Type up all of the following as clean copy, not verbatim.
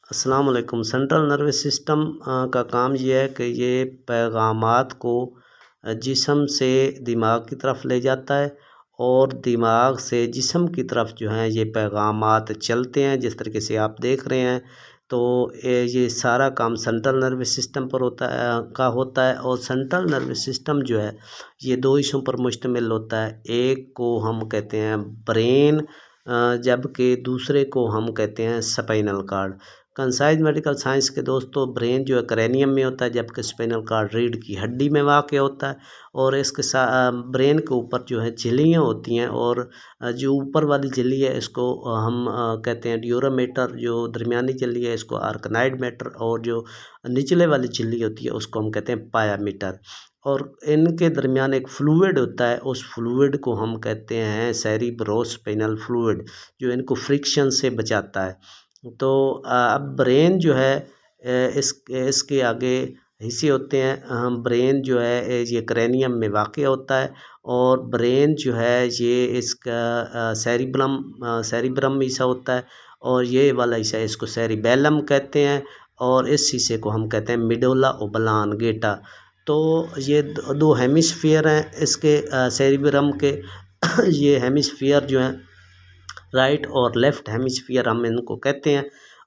अस्सलाम वालेकुम। Central nervous system का काम ये है कि ये पैगामात को जिस्म से दिमाग की तरफ ले जाता है और दिमाग से जिस्म की तरफ जो है ये पैगामात चलते हैं। जिस तरीके से आप देख रहे हैं तो ये सारा काम सेंट्रल नर्वस सिस्टम पर होता है और सेंट्रल नर्वस सिस्टम जो है ये दो हिस्सों पर मुश्तमिल होता है। एक को हम कहते हैं ब्रेन, जबकि दूसरे को हम कहते हैं spinal cord. Concise medical science के दोस्तों, ब्रेन जो है क्रेनियम में होता है, जबकि स्पाइनल कार्ड रीढ़ की हड्डी में वाक़ होता है। और इसके ब्रेन के ऊपर जो है झिल्लियाँ होती हैं और जो ऊपर वाली झिल्ली है इसको हम कहते हैं ड्यूरामेटर, जो दरमियानी झिल्ली है इसको आर्कनाइड मैटर, और जो निचले वाली झिल्ली होती है उसको हम कहते हैं पायामीटर। और इनके दरमियान एक फ्लूइड होता है, उस फ्लूइड को हम कहते हैं सेरिब्रोस्पाइनल फ्लूइड, जो इनको फ्रिक्शन से बचाता है। तो अब ब्रेन जो है इसके आगे हिस्से होते हैं। ब्रेन जो है ये क्रेनियम में वाक़ होता है और ब्रेन जो है ये इसका सेरिब्रम हिस्सा होता है और ये वाला हिस्सा इसको सेरिबेलम कहते हैं और इस हिस्से को हम कहते हैं मिडुला ओब्लांगेटा। तो ये दो हेमिस्फीयर हैं इसके सेरिब्रम के। ये हेमिस्फीयर जो हैं राइट और लेफ़्ट हेमिस्फीयर हम इनको कहते हैं।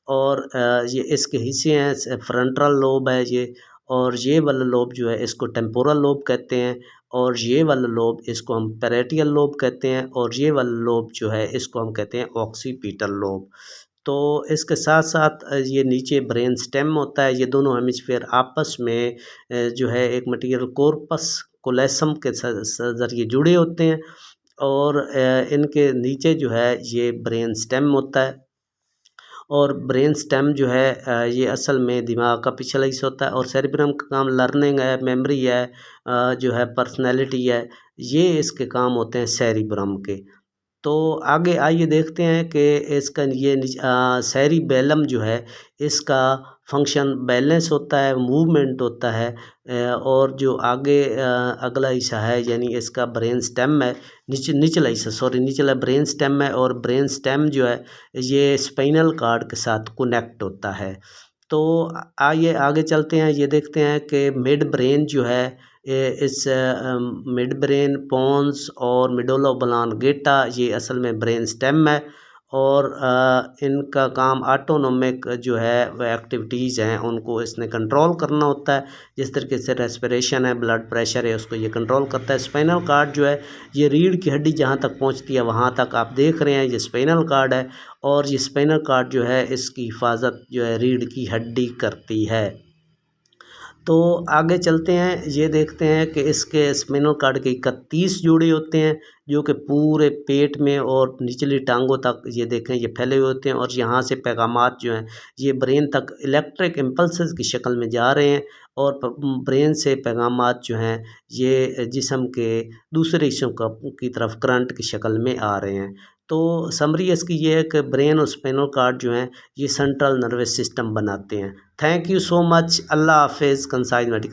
और ये इसके हिस्से हैं, फ्रंटल लोब है ये, और ये वाला लोब जो है इसको टेम्पोरल लोब कहते हैं, और ये वाला लोब इसको हम पैरेटियल लोब कहते हैं, और ये वाला लोब जो है इसको हम कहते हैं ऑक्सीपिटल लोब। तो इसके साथ साथ ये नीचे ब्रेन स्टेम होता है। ये दोनों हेमिस्फीयर आपस में जो है एक मटीरियल कॉर्पस कोलेसम के ज़रिए जुड़े होते हैं और इनके नीचे जो है ये ब्रेन स्टेम होता है। और ब्रेन स्टेम जो है ये असल में दिमाग का पिछला हिस्सा होता है और सेरिब्रम का काम लर्निंग है, मेमोरी है, जो है पर्सनैलिटी है, ये इसके काम होते हैं सेरिब्रम के। तो आगे आइए देखते हैं कि इसका ये सेरिबेलम जो है इसका फंक्शन बैलेंस होता है, मूवमेंट होता है। और जो आगे अगला हिस्सा है यानी इसका ब्रेन स्टेम है, निचला ब्रेन स्टेम है और ब्रेन स्टेम जो है ये स्पाइनल कार्ड के साथ कनेक्ट होता है। तो आइए आगे चलते हैं, ये देखते हैं कि मिड ब्रेन जो है इस मिड ब्रेन, पोन्स और मिडुला ओब्लांगेटा ये असल में ब्रेन स्टेम है और इनका काम ऑटोनोमिक जो है वह एक्टिविटीज़ हैं उनको इसने कंट्रोल करना होता है। जिस तरीके से रेस्पिरेशन है, ब्लड प्रेशर है, उसको ये कंट्रोल करता है। स्पाइनल कार्ड जो है ये रीढ़ की हड्डी जहाँ तक पहुँचती है वहाँ तक आप देख रहे हैं ये स्पाइनल कार्ड है और ये स्पाइनल कार्ड जो है इसकी हिफाजत जो है रीढ़ की हड्डी करती है। तो आगे चलते हैं, ये देखते हैं कि इसके स्पाइनल कार्ड के 31 जोड़े होते हैं जो कि पूरे पेट में और निचली टांगों तक ये देखें ये फैले हुए होते हैं और यहाँ से पैगामात जो हैं ये ब्रेन तक इलेक्ट्रिक इम्पल्सेस की शक्ल में जा रहे हैं और ब्रेन से पैगामात जो हैं ये जिस्म के दूसरे हिस्सों की तरफ करंट की शक्ल में आ रहे हैं। तो समरी इसकी ये है कि ब्रेन और स्पाइनल कार्ड जो हैं ये सेंट्रल नर्वस सिस्टम बनाते हैं। Thank you so much. अल्लाह हाफिज़। Concise medical.